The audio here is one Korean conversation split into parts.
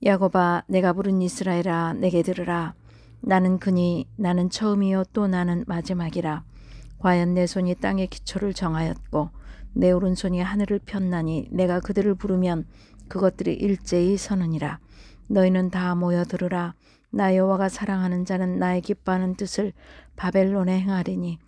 야곱아, 내가 부른 이스라엘아, 내게 들으라. 나는 그니 나는 처음이요 또 나는 마지막이라. 과연 내 손이 땅의 기초를 정하였고 내 오른손이 하늘을 폈나니 내가 그들을 부르면 그것들이 일제히 서느니라. 너희는 다 모여 들으라. 나 여호와가 사랑하는 자는 나의 기뻐하는 뜻을 바벨론에 행하리니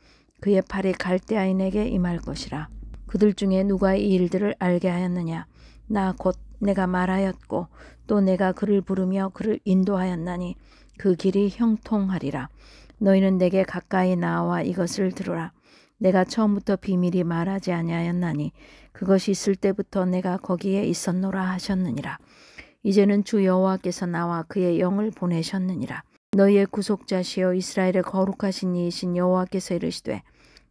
그의 팔이 갈대아인에게 임할 것이라. 그들 중에 누가 이 일들을 알게 하였느냐? 나 곧 내가 말하였고 또 내가 그를 부르며 그를 인도하였나니 그 길이 형통하리라. 너희는 내게 가까이 나와 이것을 들으라. 내가 처음부터 비밀이 말하지 아니하였나니 그것이 있을 때부터 내가 거기에 있었노라 하셨느니라. 이제는 주 여호와께서 나와 그의 영을 보내셨느니라. 너희의 구속자시여 이스라엘의 거룩하신 이이신 여호와께서 이르시되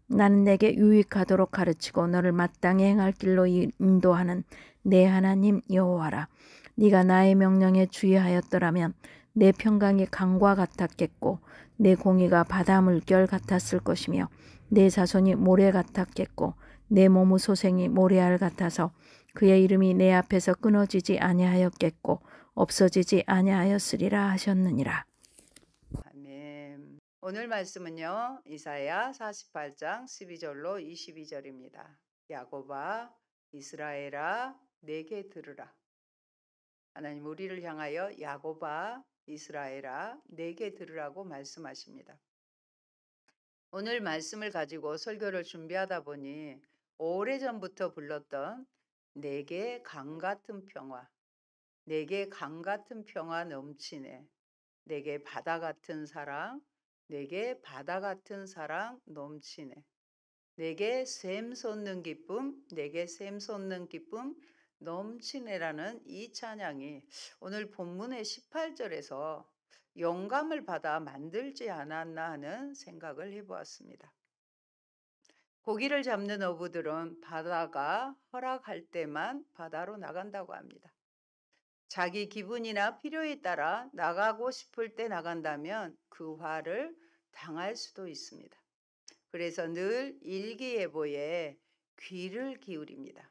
나는 내게 유익하도록 가르치고 너를 마땅히 행할 길로 인도하는 내 하나님 여호와라. 네가 나의 명령에 주의하였더라면 내 평강이 강과 같았겠고 내 공의가 바다 물결 같았을 것이며 내 자손이 모래 같았겠고 내 몸의 소생이 모래알 같아서 그의 이름이 내 앞에서 끊어지지 아니하였겠고 없어지지 아니하였으리라 하셨느니라. 아멘. 오늘 말씀은요. 이사야 48장 12절로 22절입니다. 야곱아 이스라엘아 내게 들으라. 하나님 우리를 향하여 야곱아 이스라엘아 내게 들으라고 말씀하십니다. 오늘 말씀을 가지고 설교를 준비하다 보니 오래전부터 불렀던 내게 강 같은 평화, 내게 강 같은 평화 넘치네, 내게 바다 같은 사랑, 내게 바다 같은 사랑 넘치네, 내게 샘 솟는 기쁨, 내게 샘 솟는 기쁨 넘치네라는 이 찬양이 오늘 본문의 18절에서 영감을 받아 만들지 않았나 하는 생각을 해보았습니다. 고기를 잡는 어부들은 바다가 허락할 때만 바다로 나간다고 합니다. 자기 기분이나 필요에 따라 나가고 싶을 때 나간다면 그 화를 당할 수도 있습니다. 그래서 늘 일기예보에 귀를 기울입니다.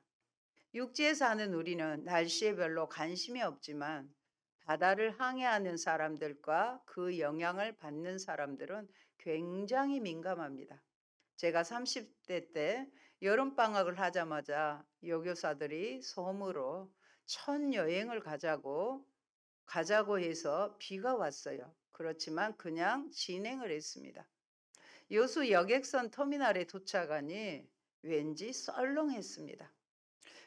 육지에 사는 우리는 날씨에 별로 관심이 없지만 바다를 항해하는 사람들과 그 영향을 받는 사람들은 굉장히 민감합니다. 제가 30대 때 여름방학을 하자마자 여교사들이 섬으로 첫 여행을 가자고 해서 비가 왔어요. 그렇지만 그냥 진행을 했습니다. 여수 여객선 터미널에 도착하니 왠지 썰렁했습니다.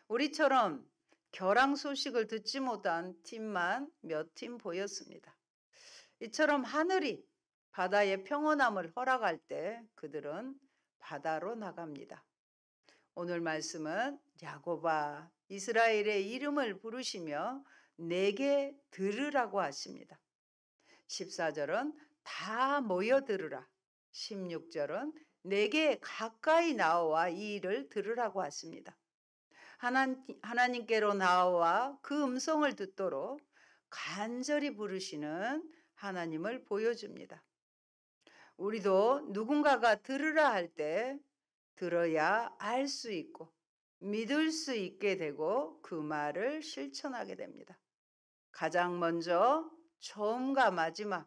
우리처럼 결항 소식을 듣지 못한 팀만 몇 팀 보였습니다. 이처럼 하늘이 바다의 평온함을 허락할 때 그들은 바다로 나갑니다. 오늘 말씀은 야곱아 이스라엘의 이름을 부르시며 내게 들으라고 하십니다. 14절은 다 모여 들으라. 16절은 내게 가까이 나와 이 일을 들으라고 하십니다. 하나님께로 나와 그 음성을 듣도록 간절히 부르시는 하나님을 보여줍니다. 우리도 누군가가 들으라 할 때 들어야 알 수 있고 믿을 수 있게 되고 그 말을 실천하게 됩니다. 가장 먼저 처음과 마지막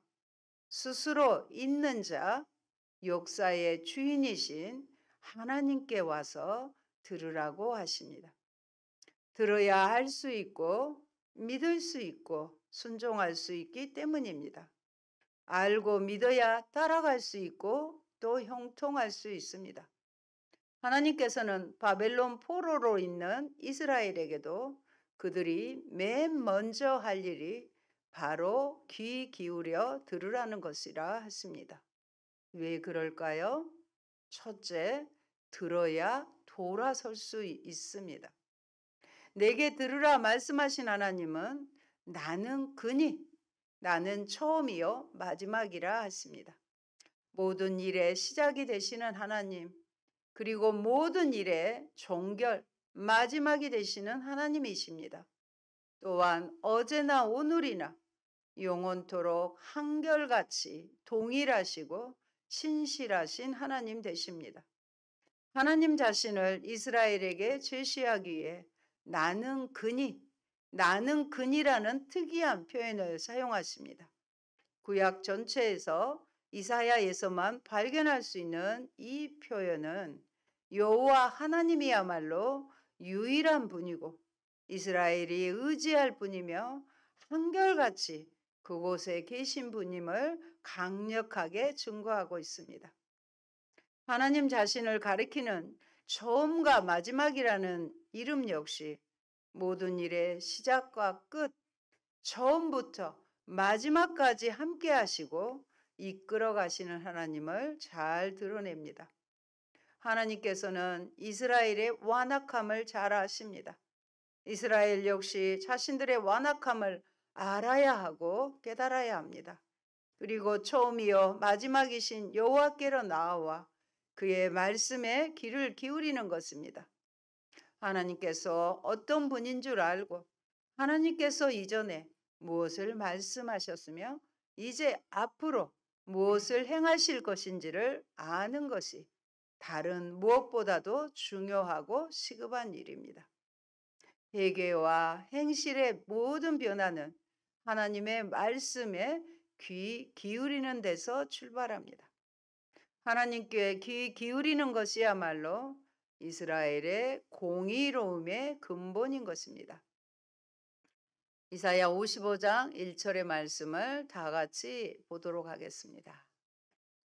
스스로 있는 자 역사의 주인이신 하나님께 와서 들으라고 하십니다. 들어야 할 수 있고 믿을 수 있고 순종할 수 있기 때문입니다. 알고 믿어야 따라갈 수 있고 또 형통할 수 있습니다. 하나님께서는 바벨론 포로로 있는 이스라엘에게도 그들이 맨 먼저 할 일이 바로 귀 기울여 들으라는 것이라 하십니다. 왜 그럴까요? 첫째, 들어야 돌아설 수 있습니다. 내게 들으라 말씀하신 하나님은 나는 그니 나는 처음이요 마지막이라 하십니다. 모든 일의 시작이 되시는 하나님 그리고 모든 일의 종결 마지막이 되시는 하나님이십니다. 또한 어제나 오늘이나 영원토록 한결같이 동일하시고 신실하신 하나님 되십니다. 하나님 자신을 이스라엘에게 제시하기 위해 나는 그니 나는 그니라는 특이한 표현을 사용하십니다. 구약 전체에서 이사야에서만 발견할 수 있는 이 표현은 여호와 하나님이야말로 유일한 분이고 이스라엘이 의지할 분이며 한결같이 그곳에 계신 분임을 강력하게 증거하고 있습니다. 하나님 자신을 가리키는 처음과 마지막이라는 이름 역시 모든 일의 시작과 끝, 처음부터 마지막까지 함께 하시고 이끌어 가시는 하나님을 잘 드러냅니다. 하나님께서는 이스라엘의 완악함을 잘 아십니다. 이스라엘 역시 자신들의 완악함을 알아야 하고 깨달아야 합니다. 그리고 처음이요 마지막이신 여호와께로 나아와 그의 말씀에 귀를 기울이는 것입니다. 하나님께서 어떤 분인 줄 알고 하나님께서 이전에 무엇을 말씀하셨으며 이제 앞으로 무엇을 행하실 것인지를 아는 것이 다른 무엇보다도 중요하고 시급한 일입니다. 회개와 행실의 모든 변화는 하나님의 말씀에 귀 기울이는 데서 출발합니다. 하나님께 귀 기울이는 것이야말로 이스라엘의 공의로움의 근본인 것입니다. 이사야 55장 1절의 말씀을 다 같이 보도록 하겠습니다.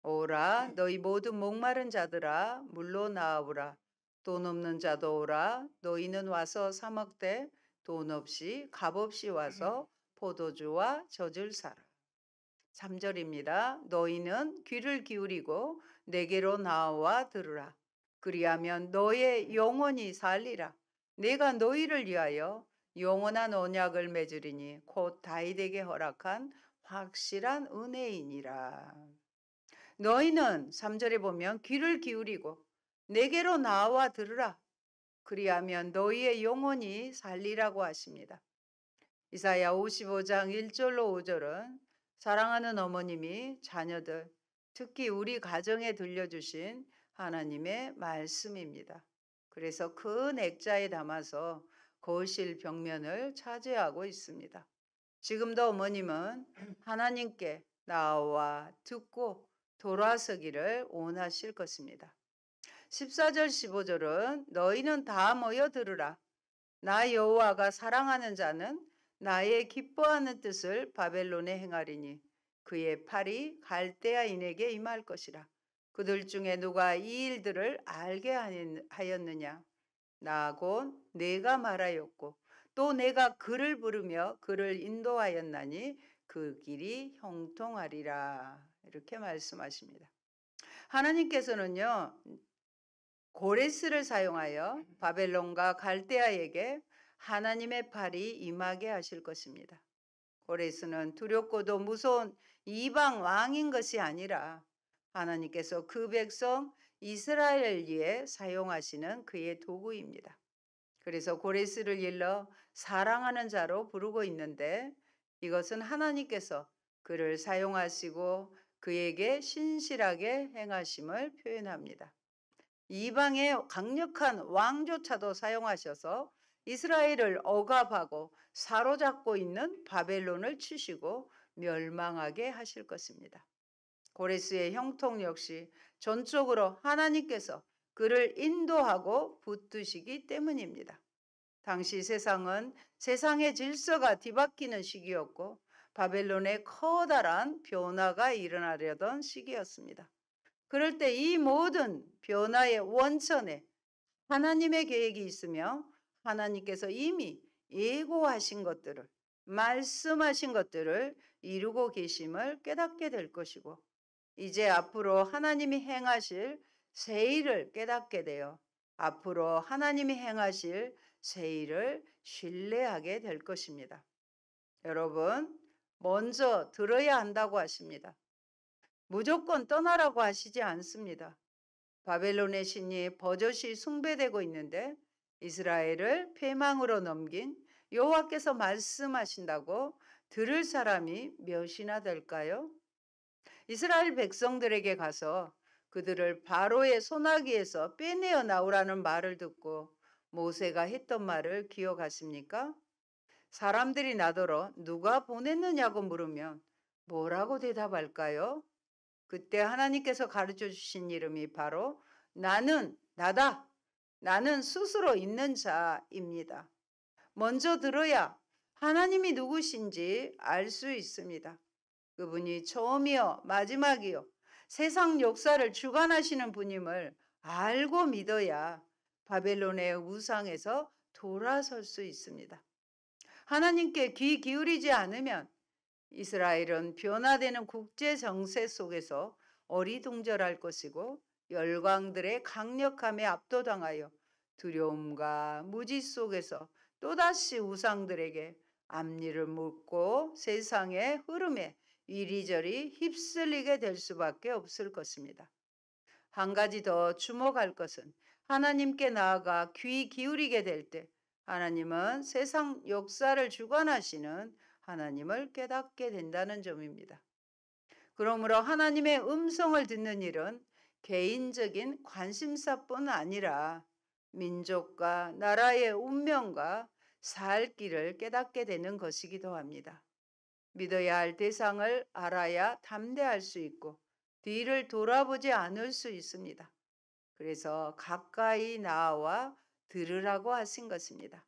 오라 너희 모든 목마른 자들아 물로 나아오라 돈 없는 자도 오라 너희는 와서 사 먹되 돈 없이 값 없이 와서 포도주와 젖을 사라. 3절입니다. 너희는 귀를 기울이고 내게로 나와 들으라. 그리하면 너의 영혼이 살리라. 내가 너희를 위하여 영원한 언약을 맺으리니 곧 다윗에게 허락한 확실한 은혜이니라. 너희는 3절에 보면 귀를 기울이고 내게로 나와 들으라. 그리하면 너희의 영혼이 살리라고 하십니다. 이사야 55장 1절로 5절은 사랑하는 어머님이 자녀들, 특히 우리 가정에 들려주신 하나님의 말씀입니다. 그래서 큰 액자에 담아서 거실 벽면을 차지하고 있습니다. 지금도 어머님은 하나님께 나와 듣고 돌아서기를 원하실 것입니다. 14절 15절은 너희는 다 모여 들으라. 나 여호와가 사랑하는 자는 나의 기뻐하는 뜻을 바벨론에 행하리니 그의 팔이 갈대아인에게 임할 것이라. 그들 중에 누가 이 일들을 알게 하였느냐? 나 곧 내가 말하였고 또 내가 그를 부르며 그를 인도하였나니 그 길이 형통하리라. 이렇게 말씀하십니다. 하나님께서는요 고레스를 사용하여 바벨론과 갈대아에게 하나님의 팔이 임하게 하실 것입니다. 고레스는 두렵고도 무서운 이방 왕인 것이 아니라 하나님께서 그 백성 이스라엘을 위해 사용하시는 그의 도구입니다. 그래서 고레스를 일러 사랑하는 자로 부르고 있는데 이것은 하나님께서 그를 사용하시고 그에게 신실하게 행하심을 표현합니다. 이방의 강력한 왕조차도 사용하셔서 이스라엘을 억압하고 사로잡고 있는 바벨론을 치시고 멸망하게 하실 것입니다. 고레스의 형통 역시 전적으로 하나님께서 그를 인도하고 붙드시기 때문입니다. 당시 세상은 세상의 질서가 뒤바뀌는 시기였고 바벨론의 커다란 변화가 일어나려던 시기였습니다. 그럴 때 이 모든 변화의 원천에 하나님의 계획이 있으며 하나님께서 이미 예고하신 것들을 말씀하신 것들을 이루고 계심을 깨닫게 될 것이고 이제 앞으로 하나님이 행하실 새 일을 깨닫게 되어 앞으로 하나님이 행하실 새 일을 신뢰하게 될 것입니다. 여러분 먼저 들어야 한다고 하십니다. 무조건 떠나라고 하시지 않습니다. 바벨론의 신이 버젓이 숭배되고 있는데 이스라엘을 패망으로 넘긴 여호와께서 말씀하신다고 들을 사람이 몇이나 될까요? 이스라엘 백성들에게 가서 그들을 바로의 손아귀에서 빼내어 나오라는 말을 듣고 모세가 했던 말을 기억하십니까? 사람들이 나더러 누가 보냈느냐고 물으면 뭐라고 대답할까요? 그때 하나님께서 가르쳐 주신 이름이 바로 나다. 나는 스스로 있는 자입니다. 먼저 들어야 하나님이 누구신지 알 수 있습니다. 그분이 처음이요 마지막이요 세상 역사를 주관하시는 분임을 알고 믿어야 바벨론의 우상에서 돌아설 수 있습니다. 하나님께 귀 기울이지 않으면 이스라엘은 변화되는 국제 정세 속에서 어리둥절할 것이고 열강들의 강력함에 압도당하여 두려움과 무지 속에서 또다시 우상들에게 앞니를 묻고 세상의 흐름에 이리저리 휩쓸리게 될 수밖에 없을 것입니다. 한 가지 더 주목할 것은 하나님께 나아가 귀 기울이게 될 때 하나님은 세상 역사를 주관하시는 하나님을 깨닫게 된다는 점입니다. 그러므로 하나님의 음성을 듣는 일은 개인적인 관심사뿐 아니라 민족과 나라의 운명과 살 길을 깨닫게 되는 것이기도 합니다. 믿어야 할 대상을 알아야 담대할 수 있고 뒤를 돌아보지 않을 수 있습니다. 그래서 가까이 나와 들으라고 하신 것입니다.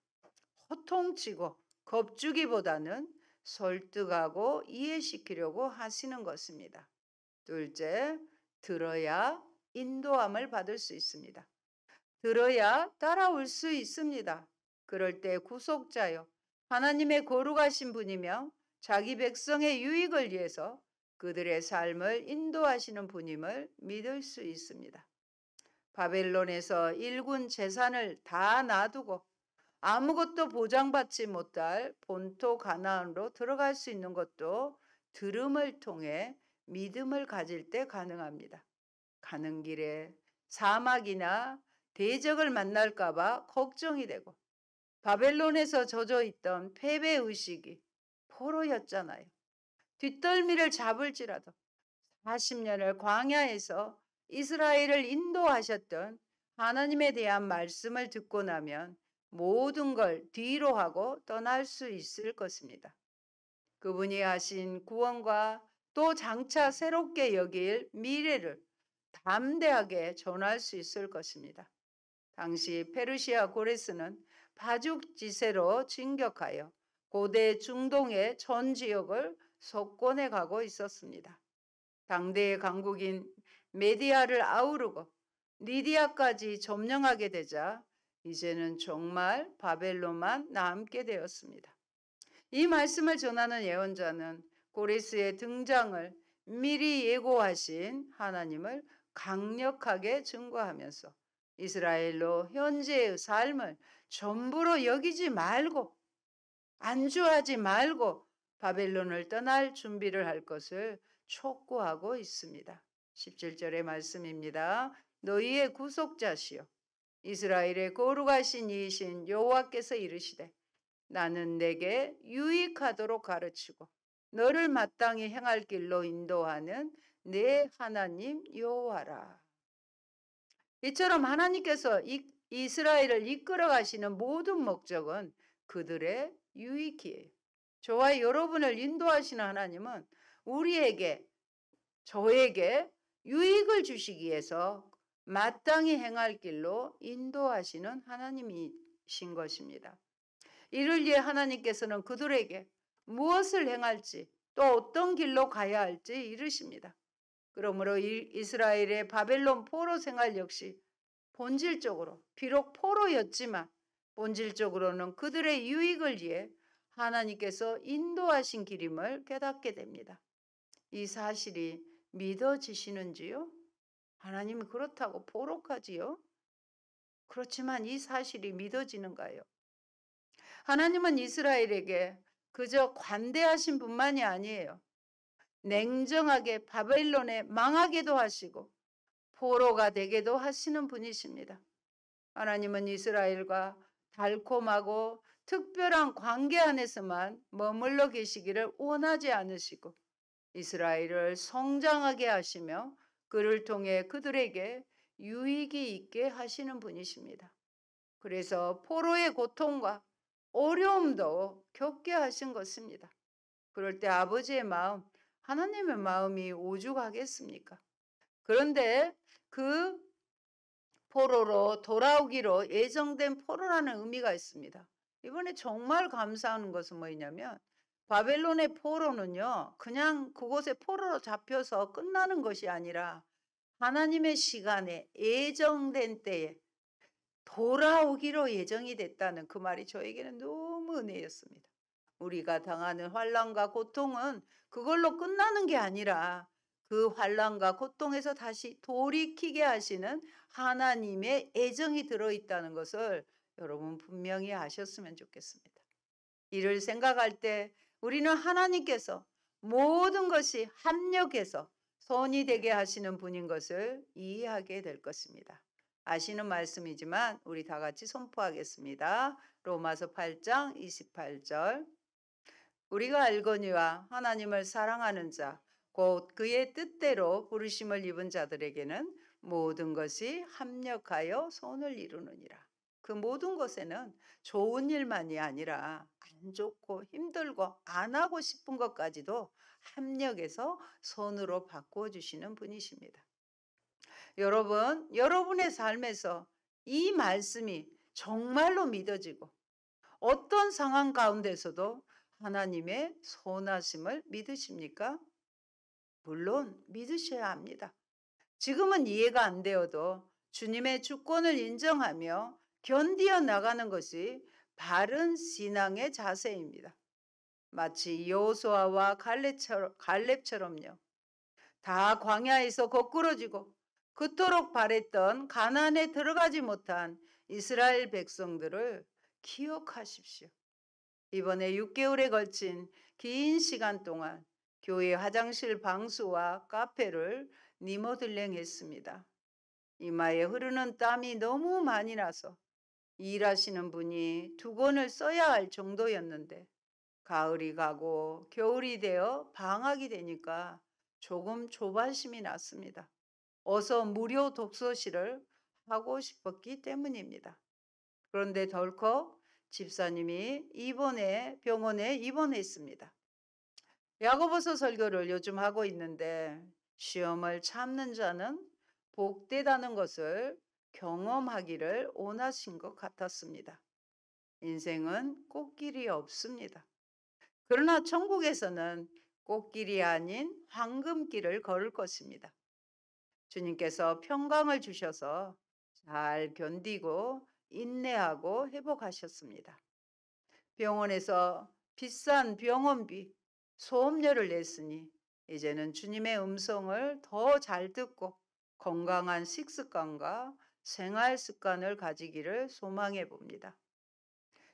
호통치고 겁주기보다는 설득하고 이해시키려고 하시는 것입니다. 둘째, 들어야 인도함을 받을 수 있습니다. 들어야 따라올 수 있습니다. 그럴 때 구속자요 하나님의 거룩하신 분이며 자기 백성의 유익을 위해서 그들의 삶을 인도하시는 분임을 믿을 수 있습니다. 바벨론에서 일군 재산을 다 놔두고 아무것도 보장받지 못할 본토 가나안으로 들어갈 수 있는 것도 들음을 통해 믿음을 가질 때 가능합니다. 가는 길에 사막이나 대적을 만날까 봐 걱정이 되고 바벨론에서 젖어 있던 패배의식이 포로였잖아요. 뒷덜미를 잡을지라도 40년을 광야에서 이스라엘을 인도하셨던 하나님에 대한 말씀을 듣고 나면 모든 걸 뒤로 하고 떠날 수 있을 것입니다. 그분이 하신 구원과 또 장차 새롭게 여길 미래를 담대하게 전할 수 있을 것입니다. 당시 페르시아 고레스는 바죽지세로 진격하여 고대 중동의 전 지역을 석권해 가고 있었습니다. 당대의 강국인 메디아를 아우르고 리디아까지 점령하게 되자 이제는 정말 바벨론만 남게 되었습니다. 이 말씀을 전하는 예언자는 고레스의 등장을 미리 예고하신 하나님을 강력하게 증거하면서 이스라엘로 현재의 삶을 전부로 여기지 말고 안주하지 말고 바벨론을 떠날 준비를 할 것을 촉구하고 있습니다. 17절의 말씀입니다. 너희의 구속자시여 이스라엘의 거룩하신 이이신 여호와께서 이르시되 나는 내게 유익하도록 가르치고 너를 마땅히 행할 길로 인도하는 내 하나님 여호와라. 이처럼 하나님께서 이스라엘을 이끌어 가시는 모든 목적은 그들의 유익이에요. 저와 여러분을 인도하시는 하나님은 우리에게 저에게 유익을 주시기 위해서 마땅히 행할 길로 인도하시는 하나님이신 것입니다. 이를 위해 하나님께서는 그들에게 무엇을 행할지 또 어떤 길로 가야 할지 이르십니다. 그러므로 이스라엘의 바벨론 포로 생활 역시 본질적으로 비록 포로였지만 본질적으로는 그들의 유익을 위해 하나님께서 인도하신 길임을 깨닫게 됩니다. 이 사실이 믿어지시는지요? 하나님이 그렇다고 포록하지요? 그렇지만 이 사실이 믿어지는가요? 하나님은 이스라엘에게 그저 관대하신 분만이 아니에요. 냉정하게 바벨론에 망하게도 하시고 포로가 되게도 하시는 분이십니다. 하나님은 이스라엘과 달콤하고 특별한 관계 안에서만 머물러 계시기를 원하지 않으시고 이스라엘을 성장하게 하시며 그를 통해 그들에게 유익이 있게 하시는 분이십니다. 그래서 포로의 고통과 어려움도 겪게 하신 것입니다. 그럴 때 아버지의 마음, 하나님의 마음이 오죽하겠습니까? 그런데 그 포로로 돌아오기로 예정된 포로라는 의미가 있습니다. 이번에 정말 감사한 것은 뭐냐면 바벨론의 포로는요, 그냥 그곳에 포로로 잡혀서 끝나는 것이 아니라 하나님의 시간에 예정된 때에 돌아오기로 예정이 됐다는 그 말이 저에게는 너무 은혜였습니다. 우리가 당하는 환난과 고통은 그걸로 끝나는 게 아니라 그 환난과 고통에서 다시 돌이키게 하시는 하나님의 애정이 들어있다는 것을 여러분 분명히 아셨으면 좋겠습니다. 이를 생각할 때 우리는 하나님께서 모든 것이 합력해서 선이 되게 하시는 분인 것을 이해하게 될 것입니다. 아시는 말씀이지만 우리 다 같이 선포하겠습니다. 로마서 8장 28절. 우리가 알거니와 하나님을 사랑하는 자, 곧 그의 뜻대로 부르심을 입은 자들에게는 모든 것이 합력하여 선을 이루느니라. 그 모든 것에는 좋은 일만이 아니라 안 좋고 힘들고 안 하고 싶은 것까지도 합력해서 선으로 바꾸어 주시는 분이십니다. 여러분, 여러분의 삶에서 이 말씀이 정말로 믿어지고 어떤 상황 가운데서도 하나님의 선하심을 믿으십니까? 물론 믿으셔야 합니다. 지금은 이해가 안 되어도 주님의 주권을 인정하며 견디어 나가는 것이 바른 신앙의 자세입니다. 마치 여호수아와 갈렙처럼요. 다 광야에서 거꾸러지고 그토록 바랬던 가나안에 들어가지 못한 이스라엘 백성들을 기억하십시오. 이번에 6개월에 걸친 긴 시간 동안 교회 화장실 방수와 카페를 리모델링했습니다. 이마에 흐르는 땀이 너무 많이 나서 일하시는 분이 2권을 써야 할 정도였는데 가을이 가고 겨울이 되어 방학이 되니까 조금 조바심이 났습니다. 어서 무료 독서실을 하고 싶었기 때문입니다. 그런데 덜컥 집사님이 병원에 입원했습니다. 야고보서 설교를 요즘 하고 있는데 시험을 참는 자는 복되다는 것을 경험하기를 원하신 것 같았습니다. 인생은 꽃길이 없습니다. 그러나 천국에서는 꽃길이 아닌 황금길을 걸을 것입니다. 주님께서 평강을 주셔서 잘 견디고 인내하고 회복하셨습니다. 병원에서 비싼 병원비, 소음료를 냈으니 이제는 주님의 음성을 더 잘 듣고 건강한 식습관과 생활 습관을 가지기를 소망해 봅니다.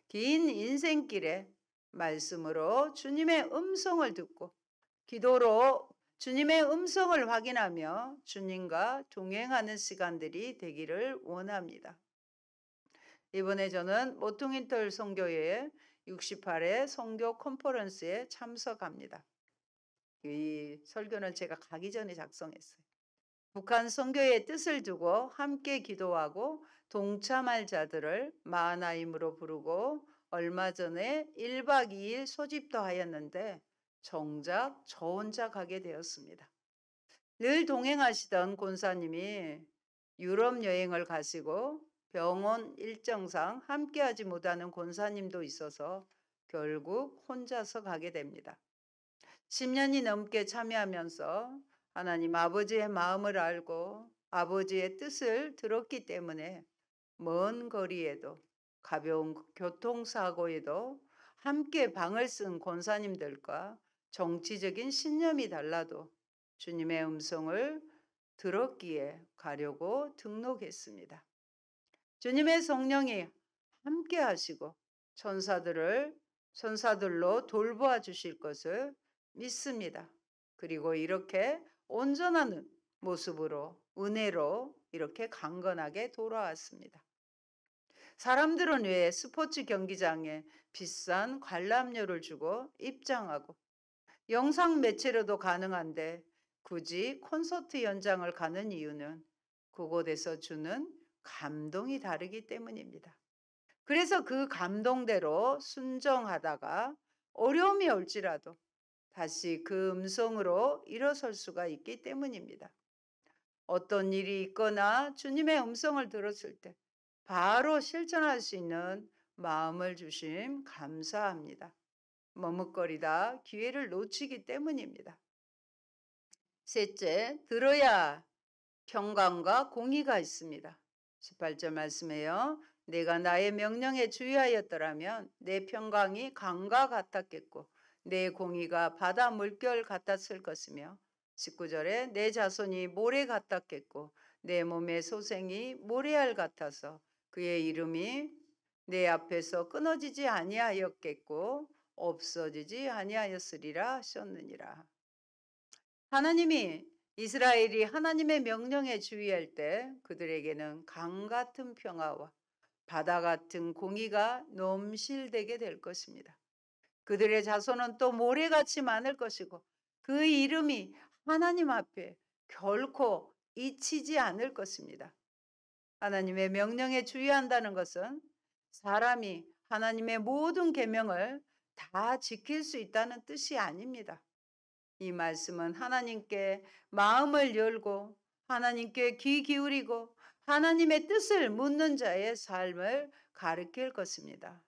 긴 인생길에 말씀으로 주님의 음성을 듣고 기도로 주님의 음성을 확인하며 주님과 동행하는 시간들이 되기를 원합니다. 이번에 저는 모퉁이털 선교회 68회 선교 컨퍼런스에 참석합니다. 이 설교는 제가 가기 전에 작성했어요. 북한 선교의 뜻을 두고 함께 기도하고 동참할 자들을 마하나임으로 부르고 얼마 전에 1박 2일 소집도 하였는데 정작 저 혼자 가게 되었습니다. 늘 동행하시던 권사님이 유럽 여행을 가시고 병원 일정상 함께하지 못하는 권사님도 있어서 결국 혼자서 가게 됩니다. 10년이 넘게 참여하면서 하나님 아버지의 마음을 알고 아버지의 뜻을 들었기 때문에 먼 거리에도 가벼운 교통사고에도 함께 방을 쓴 권사님들과 정치적인 신념이 달라도 주님의 음성을 들었기에 가려고 등록했습니다. 주님의 성령이 함께 하시고 천사들로 돌보아 주실 것을 믿습니다. 그리고 이렇게 온전한 모습으로 은혜로 이렇게 강건하게 돌아왔습니다. 사람들은 왜 스포츠 경기장에 비싼 관람료를 주고 입장하고 영상 매체로도 가능한데 굳이 콘서트 현장을 가는 이유는 그곳에서 주는 감동이 다르기 때문입니다. 그래서 그 감동대로 순종하다가 어려움이 올지라도 다시 그 음성으로 일어설 수가 있기 때문입니다. 어떤 일이 있거나 주님의 음성을 들었을 때 바로 실천할 수 있는 마음을 주심 감사합니다. 머뭇거리다 기회를 놓치기 때문입니다. 셋째, 들어야 평강과 공의가 있습니다. 18절 말씀에요. 내가 나의 명령에 주의하였더라면 내 평강이 강과 같았겠고 내 공의가 바다 물결 같았을 것이며 19절에 내 자손이 모래 같았겠고 내 몸의 소생이 모래알 같아서 그의 이름이 내 앞에서 끊어지지 아니하였겠고 없어지지 아니하였으리라 하셨느니라. 하나님이 이스라엘이 하나님의 명령에 주의할 때 그들에게는 강 같은 평화와 바다 같은 공의가 넘실대게 될 것입니다. 그들의 자손은 또 모래같이 많을 것이고 그 이름이 하나님 앞에 결코 잊히지 않을 것입니다. 하나님의 명령에 주의한다는 것은 사람이 하나님의 모든 계명을 다 지킬 수 있다는 뜻이 아닙니다. 이 말씀은 하나님께 마음을 열고 하나님께 귀 기울이고 하나님의 뜻을 묻는 자의 삶을 가리킬 것입니다.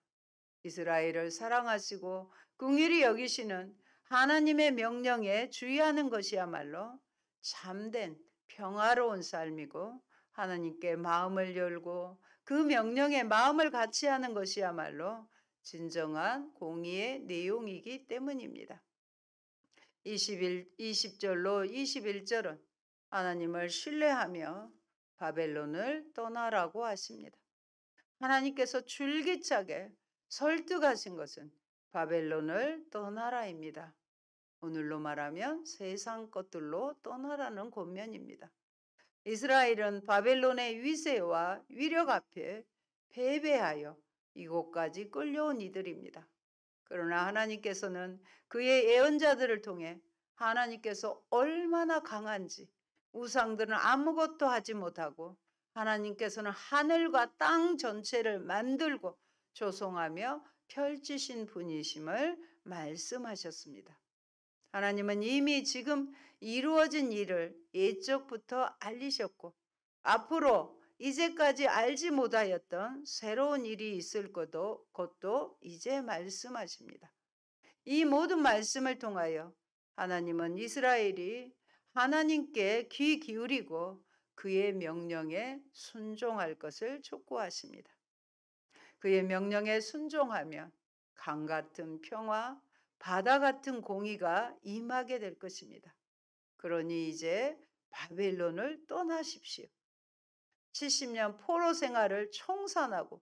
이스라엘을 사랑하시고 긍휼히 여기시는 하나님의 명령에 주의하는 것이야말로 참된 평화로운 삶이고 하나님께 마음을 열고 그 명령에 마음을 같이 하는 것이야말로 진정한 공의의 내용이기 때문입니다. 20절로 21절은 하나님을 신뢰하며 바벨론을 떠나라고 하십니다. 하나님께서 줄기차게 설득하신 것은 바벨론을 떠나라입니다. 오늘로 말하면 세상 것들로 떠나라는 권면입니다. 이스라엘은 바벨론의 위세와 위력 앞에 패배하여 이곳까지 끌려온 이들입니다. 그러나 하나님께서는 그의 예언자들을 통해 하나님께서 얼마나 강한지 우상들은 아무것도 하지 못하고 하나님께서는 하늘과 땅 전체를 만들고 조성하며 펼치신 분이심을 말씀하셨습니다. 하나님은 이미 지금 이루어진 일을 예적부터 알리셨고 앞으로 이제까지 알지 못하였던 새로운 일이 있을 것도 이제 말씀하십니다. 이 모든 말씀을 통하여 하나님은 이스라엘이 하나님께 귀 기울이고 그의 명령에 순종할 것을 촉구하십니다. 그의 명령에 순종하면 강 같은 평화, 바다 같은 공의가 임하게 될 것입니다. 그러니 이제 바벨론을 떠나십시오. 70년 포로 생활을 청산하고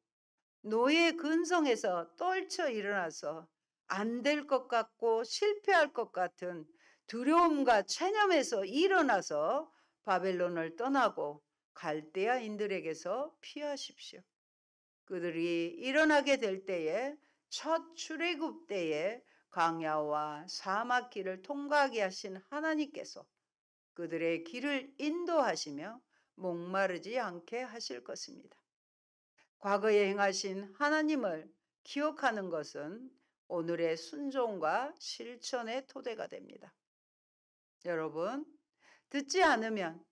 노예 근성에서 떨쳐 일어나서 안 될 것 같고 실패할 것 같은 두려움과 체념에서 일어나서 바벨론을 떠나고 갈대아인들에게서 피하십시오. 그들이 일어나게 될 때에 첫 출애굽 때에 광야와 사막길을 통과하게 하신 하나님께서 그들의 길을 인도하시며 목마르지 않게 하실 것입니다. 과거에 행하신 하나님을 기억하는 것은 오늘의 순종과 실천의 토대가 됩니다. 여러분, 듣지 않으면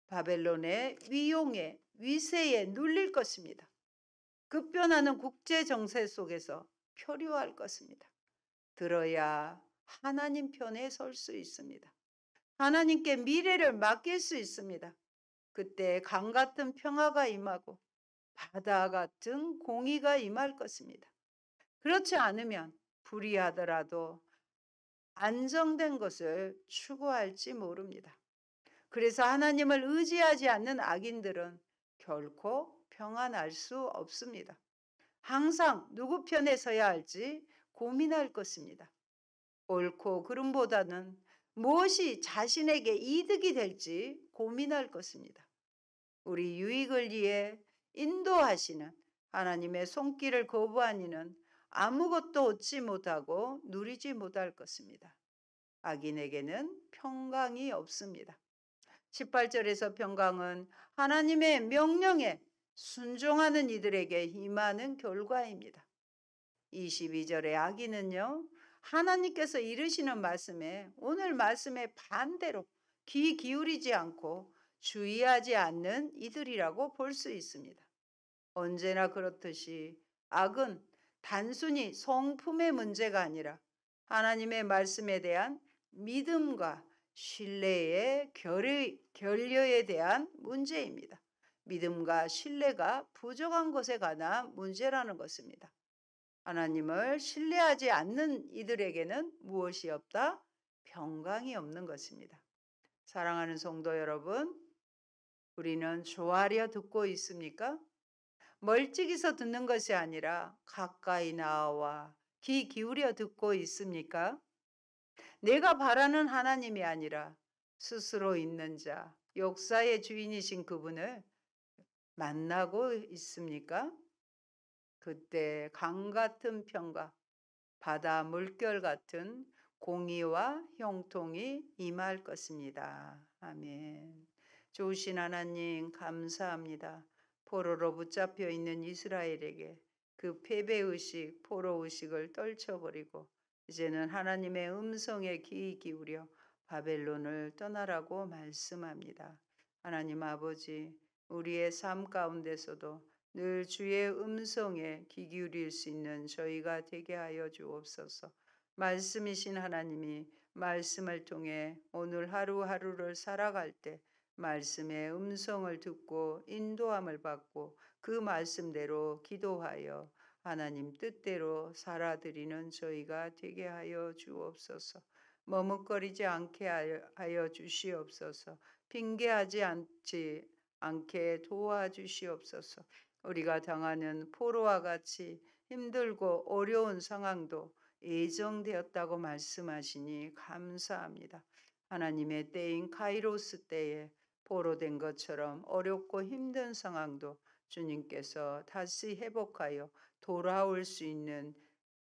바벨론의 위용에 위세에 눌릴 것입니다. 급변하는 국제 정세 속에서 표류할 것입니다. 들어야 하나님 편에 설 수 있습니다. 하나님께 미래를 맡길 수 있습니다. 그때 강 같은 평화가 임하고 바다 같은 공의가 임할 것입니다. 그렇지 않으면 불의하더라도 안정된 것을 추구할지 모릅니다. 그래서 하나님을 의지하지 않는 악인들은 결코 평안할 수 없습니다. 항상 누구 편에 서야 할지 고민할 것입니다. 옳고 그름보다는 무엇이 자신에게 이득이 될지 고민할 것입니다. 우리 유익을 위해 인도하시는 하나님의 손길을 거부한 이는 아무것도 얻지 못하고 누리지 못할 것입니다. 악인에게는 평강이 없습니다. 18절에서 평강은 하나님의 명령에 순종하는 이들에게 임하는 결과입니다. 22절의 아기는요, 하나님께서 이르시는 말씀에 오늘 말씀에 반대로 귀 기울이지 않고 주의하지 않는 이들이라고 볼 수 있습니다. 언제나 그렇듯이 악은 단순히 성품의 문제가 아니라 하나님의 말씀에 대한 믿음과 신뢰의 결여에 대한 문제입니다. 믿음과 신뢰가 부족한 것에 관한 문제라는 것입니다. 하나님을 신뢰하지 않는 이들에게는 무엇이 없다? 평강이 없는 것입니다. 사랑하는 성도 여러분, 우리는 조아려 듣고 있습니까? 멀찍이서 듣는 것이 아니라 가까이 나와 귀 기울여 듣고 있습니까? 내가 바라는 하나님이 아니라 스스로 있는 자, 역사의 주인이신 그분을 만나고 있습니까? 그때 강 같은 평강, 바다 물결 같은 공의와 형통이 임할 것입니다. 아멘. 좋으신 하나님 감사합니다. 포로로 붙잡혀 있는 이스라엘에게 그 패배의식, 포로의식을 떨쳐버리고 이제는 하나님의 음성에 귀 기울여 바벨론을 떠나라고 말씀합니다. 하나님 아버지, 우리의 삶 가운데서도 늘 주의 음성에 귀 기울일 수 있는 저희가 되게 하여 주옵소서. 말씀이신 하나님이 말씀을 통해 오늘 하루하루를 살아갈 때 말씀의 음성을 듣고 인도함을 받고 그 말씀대로 기도하여 하나님 뜻대로 살아드리는 저희가 되게 하여 주옵소서. 머뭇거리지 않게 하여 주시옵소서. 핑계하지 않게 도와주시옵소서. 우리가 당하는 포로와 같이 힘들고 어려운 상황도 예정되었다고 말씀하시니 감사합니다. 하나님의 때인 카이로스 때에 포로된 것처럼 어렵고 힘든 상황도 주님께서 다시 회복하여 돌아올 수 있는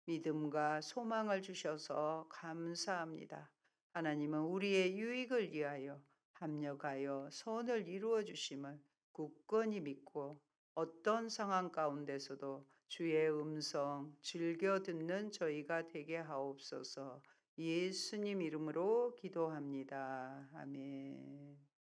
믿음과 소망을 주셔서 감사합니다. 하나님은 우리의 유익을 위하여 합력하여 선을 이루어 주심을 굳건히 믿고 어떤 상황 가운데서도 주의 음성 즐겨 듣는 저희가 되게 하옵소서. 예수님 이름으로 기도합니다. 아멘.